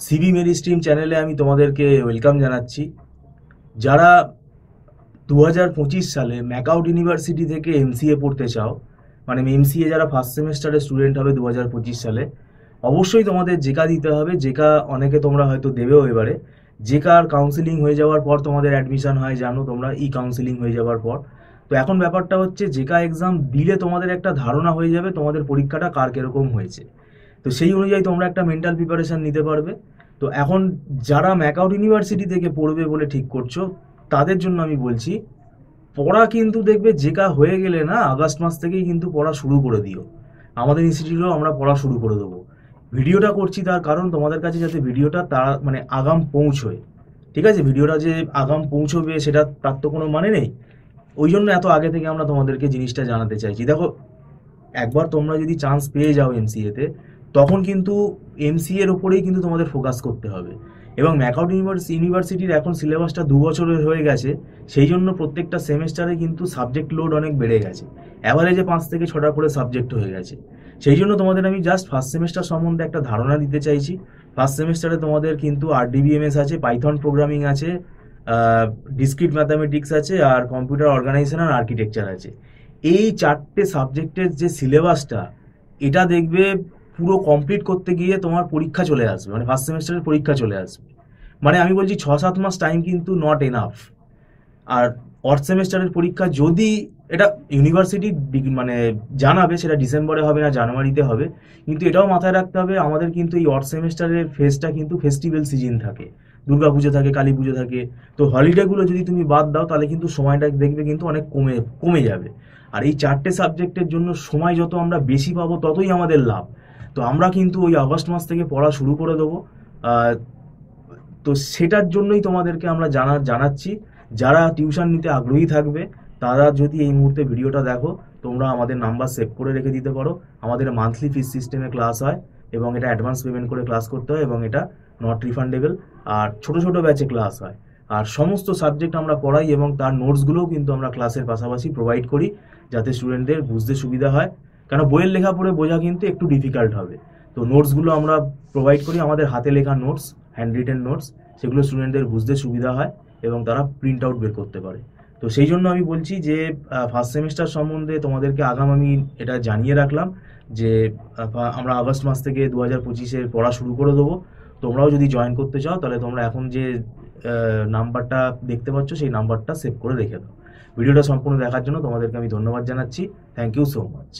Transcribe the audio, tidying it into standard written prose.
CB Mary stream চ্যানেলে আমি তোমাদেরকে ওয়েলকাম জানাচ্ছি। যারা 2025 সালে ম্যাকআউট ইউনিভার্সিটি থেকে এমসিএ পড়তে চাও, মানে এমসিএ যারা ফার্স্ট সেমেস্টারের স্টুডেন্ট হবে 2025 সালে, অবশ্যই তোমাদের জেকা দিতে হবে। জেকা অনেকে তোমরা হয়তো দেবেও এবারে। জেকার কাউন্সিলিং হয়ে যাওয়ার পর তোমাদের অ্যাডমিশন হয়, জানো তোমরা, কাউন্সিলিং হয়ে যাওয়ার পর। তো এখন ব্যাপারটা হচ্ছে জেকা এক্সাম দিলে তোমাদের একটা ধারণা হয়ে যাবে তোমাদের পরীক্ষাটা কার কিরকম হয়েছে। তো সেই অনুযায়ী তোমরা একটা মেন্টাল প্রিপারেশন নিতে পারবে। তো এখন যারা ম্যাকআউট ইউনিভার্সিটি থেকে পড়বে বলে ঠিক করছো, তাদের জন্য আমি বলছি, পড়া কিন্তু দেখবে জেকা হয়ে গেলে না, আগস্ট মাস থেকেই কিন্তু পড়া শুরু করে দিও। আমাদের ইনস্টিটিউটেও আমরা পড়া শুরু করে দেবো। ভিডিওটা করছি তার কারণ তোমাদের কাছে যাতে ভিডিওটা তারা মানে আগাম পৌঁছয়। ঠিক আছে, ভিডিওটা যে আগাম পৌঁছবে সেটা তার তো কোনো মানে নেই। ওই জন্য এত আগে থেকে আমরা তোমাদেরকে জিনিসটা জানাতে চাইছি। দেখো, একবার তোমরা যদি চান্স পেয়ে যাও এমসিএতে, তখন কিন্তু এমসিএর ওপরেই কিন্তু তোমাদের ফোকাস করতে হবে। এবং ম্যাকআউট ইউনিভার্সিটির এখন সিলেবাসটা 2 বছরের হয়ে গেছে, সেই জন্য প্রত্যেকটা সেমেস্টারে কিন্তু সাবজেক্ট লোড অনেক বেড়ে গেছে। অ্যাভারেজে 5 থেকে 6টা করে সাবজেক্ট হয়ে গেছে। সেই জন্য তোমাদের আমি জাস্ট ফার্স্ট সেমেস্টার সম্বন্ধে একটা ধারণা দিতে চাইছি। ফার্স্ট সেমেস্টারে তোমাদের কিন্তু আরডিবিএমএস আছে, পাইথন প্রোগ্রামিং আছে, ডিসক্রিট ম্যাথামেটিক্স আছে, আর কম্পিউটার অর্গানাইজেশন আর আর্কিটেকচার আছে। এই 4টে সাবজেক্টের যে সিলেবাসটা, এটা দেখবে পুরো কমপ্লিট করতে গিয়ে তোমার পরীক্ষা চলে আসবে, মানে ফার্স্ট সেমেস্টারের পরীক্ষা চলে আসবে। মানে আমি বলছি 6-7 মাস টাইম কিন্তু নট এনাফ। আর অর্থ সেমেস্টারের পরীক্ষা যদি এটা ইউনিভার্সিটি মানে জানাবে, সেটা ডিসেম্বরে হবে না জানুয়ারিতে হবে, কিন্তু এটাও মাথায় রাখতে হবে আমাদের কিন্তু এই অর্থ সেমেস্টারের ফেজটা কিন্তু ফেস্টিভ্যাল সিজন থাকে, দুর্গাপুজো থাকে, কালী পুজো থাকে। তো হলিডেগুলো যদি তুমি বাদ দাও তাহলে কিন্তু সময়টা দেখবে কিন্তু অনেক কমে কমে যাবে। আর এই 4টে সাবজেক্টের জন্য সময় যত আমরা বেশি পাবো ততই আমাদের লাভ। তো আমরা কিন্তু ওই আগস্ট মাস থেকে পড়া শুরু করে দেবো। তো সেটার জন্যই তোমাদেরকে আমরা জানাচ্ছি, যারা টিউশন নিতে আগ্রহী থাকবে তারা যদি এই মুহূর্তে ভিডিওটা দেখো, তোমরা আমাদের নাম্বার সেভ করে রেখে দিতে পারো। আমাদের মান্থলি ফিস সিস্টেমে ক্লাস হয়, এবং এটা অ্যাডভান্স পেমেন্ট করে ক্লাস করতে হয়, এবং এটা নট রিফান্ডেবল। আর ছোট ছোট ব্যাচে ক্লাস হয়, আর সমস্ত সাবজেক্ট আমরা পড়াই, এবং তার নোটসগুলোও কিন্তু আমরা ক্লাসের পাশাপাশি প্রোভাইড করি, যাতে স্টুডেন্টদের বুঝতে সুবিধা হয়। কেন বইয়ের লেখা পড়ে বোঝা কিন্তু একটু ডিফিকাল্ট হবে। তো নোটসগুলো আমরা প্রোভাইড করি, আমাদের হাতে লেখা নোটস, হ্যান্ড রিটেন নোটস, সেগুলো স্টুডেন্টদের বুঝতে সুবিধা হয় এবং তারা প্রিন্ট আউট বের করতে পারে। তো সেই জন্য আমি বলছি যে ফার্স্ট সেমিস্টার সম্বন্ধে তোমাদেরকে আগাম আমি এটা জানিয়ে রাখলাম যে আমরা আগস্ট মাস থেকে 2025-এর পড়া শুরু করে দেবো। তোমরাও যদি জয়েন করতে চাও তাহলে তোমরা এখন যে নাম্বারটা দেখতে পাচ্ছ সেই নাম্বারটা সেভ করে রেখে দাও। ভিডিওটা সম্পূর্ণ দেখার জন্য তোমাদেরকে আমি ধন্যবাদ জানাচ্ছি। Thank you so much.